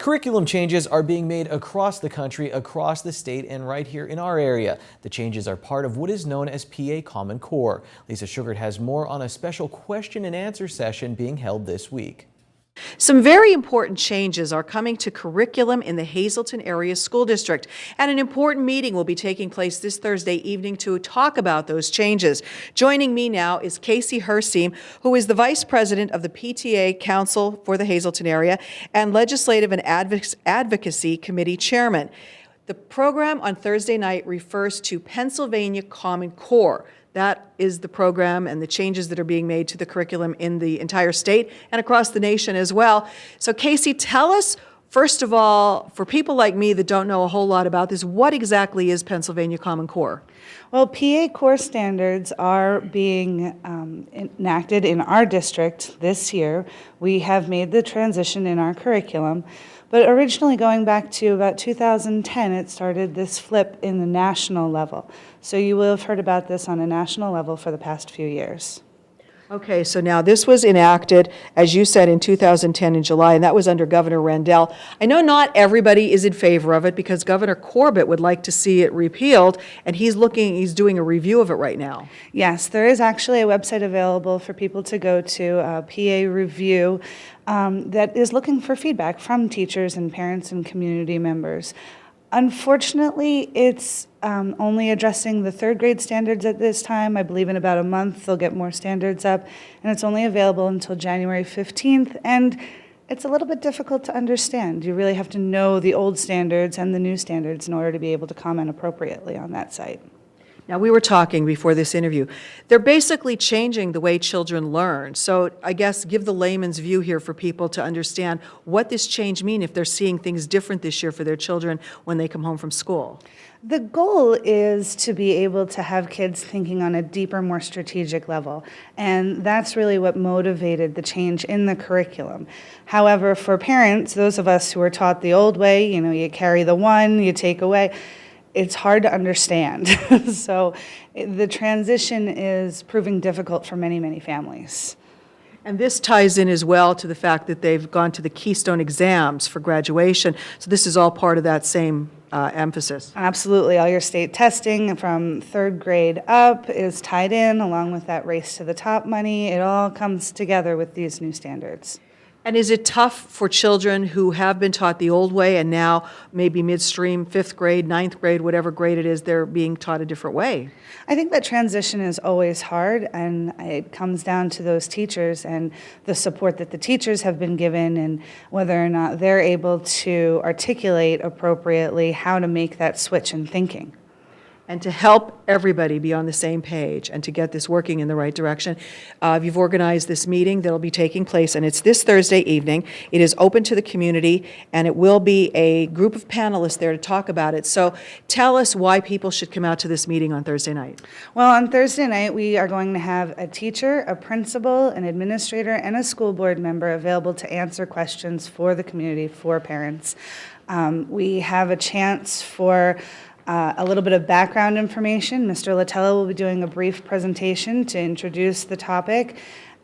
Curriculum changes are being made across the country, across the state, and right here in our area. The changes are part of what is known as PA Common Core. Lisa Sugart has more on a special question and answer session being held this week. Some very important changes are coming to curriculum in the Hazleton Area School District, and an important meeting will be taking place this Thursday evening to talk about those changes. Joining me now is Casey Herstein, who is the Vice President of the PTA Council for the Hazleton area and Legislative and Advocacy Committee Chairman. The program on Thursday night refers to Pennsylvania Common Core. That is the program and the changes that are being made to the curriculum in the entire state and across the nation as well. So Casey, tell us, first of all, for people like me that don't know a whole lot about this, what exactly is Pennsylvania Common Core? Well, PA core standards are being enacted in our district this year. We have made the transition in our curriculum, but originally going back to about 2010, it started this flip in the national level. So you will have heard about this on a national level for the past few years. Okay, so now this was enacted, as you said, in 2010 in July, and that was under Governor Rendell. I know not everybody is in favor of it because Governor Corbett would like to see it repealed, and he's doing a review of it right now. Yes, there is actually a website available for people to go to, PA Review, that is looking for feedback from teachers and parents and community members. Unfortunately, it's only addressing the third grade standards at this time. I believe in about a month they'll get more standards up, and it's only available until January 15th, and it's a little bit difficult to understand. You really have to know the old standards and the new standards in order to be able to comment appropriately on that site. Now, we were talking before this interview. They're basically changing the way children learn. So I guess give the layman's view here for people to understand what this change means if they're seeing things different this year for their children when they come home from school. The goal is to be able to have kids thinking on a deeper, more strategic level, and that's really what motivated the change in the curriculum. However, for parents, those of us who are taught the old way, you carry the one, you take away, it's hard to understand. So the transition is proving difficult for many, many families. And this ties in as well to the fact that they've gone to the Keystone exams for graduation. So this is all part of that same emphasis. Absolutely. All your state testing from third grade up is tied in, along with that Race to the Top money. It all comes together with these new standards. And is it tough for children who have been taught the old way and now maybe midstream, 5th grade, 9th grade, whatever grade it is, they're being taught a different way? I think that transition is always hard, and it comes down to those teachers and the support that the teachers have been given and whether or not they're able to articulate appropriately how to make that switch in thinking. And to help everybody be on the same page and to get this working in the right direction, you've organized this meeting that will be taking place, and it's this Thursday evening. It is open to the community, and it will be a group of panelists there to talk about it. So tell us why people should come out to this meeting on Thursday night. Well, on Thursday night, we are going to have a teacher, a principal, an administrator, and a school board member available to answer questions for the community, for parents. We have a chance for a little bit of background information. Mr. Latella will be doing a brief presentation to introduce the topic,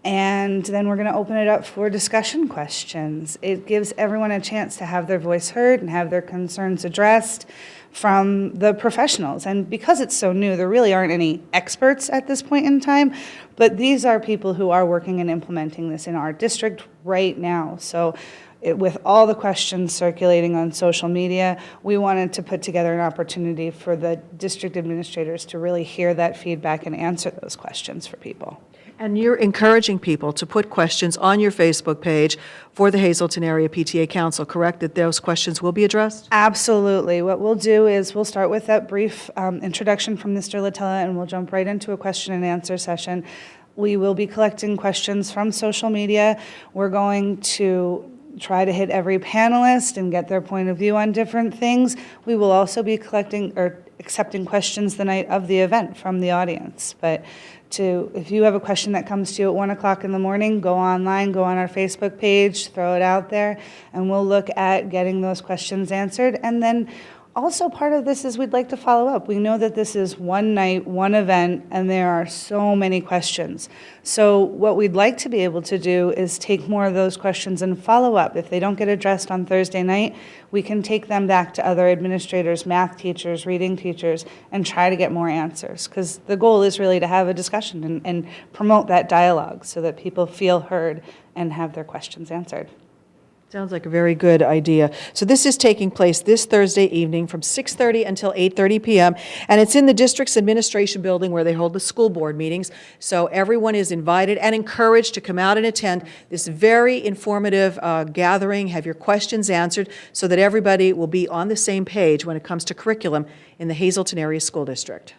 and then we're going to open it up for discussion questions. It gives everyone a chance to have their voice heard and have their concerns addressed from the professionals. And because it's so new, there really aren't any experts at this point in time, but these are people who are working and implementing this in our district right now. So with all the questions circulating on social media, we wanted to put together an opportunity for the district administrators to really hear that feedback and answer those questions for people. And you're encouraging people to put questions on your Facebook page for the Hazleton Area PTA Council, correct? That those questions will be addressed? Absolutely. What we'll do is we'll start with that brief introduction from Mr. Latella, and we'll jump right into a question and answer session. We will be collecting questions from social media. We're going to try to hit every panelist and get their point of view on different things. We will also be collecting or accepting questions the night of the event from the audience. But if you have a question that comes to you at 1 o'clock in the morning, go online, go on our Facebook page, throw it out there, and we'll look at getting those questions answered. And then Also, part of this is we'd like to follow up. We know that this is one night, one event, and there are so many questions. So what we'd like to be able to do is take more of those questions and follow up. If they don't get addressed on Thursday night, we can take them back to other administrators, math teachers, reading teachers, and try to get more answers. Because the goal is really to have a discussion and promote that dialogue so that people feel heard and have their questions answered. Sounds like a very good idea. So this is taking place this Thursday evening from 6:30 until 8:30 p.m., and it's in the district's administration building where they hold the school board meetings. So everyone is invited and encouraged to come out and attend this very informative gathering, have your questions answered, so that everybody will be on the same page when it comes to curriculum in the Hazleton Area School District.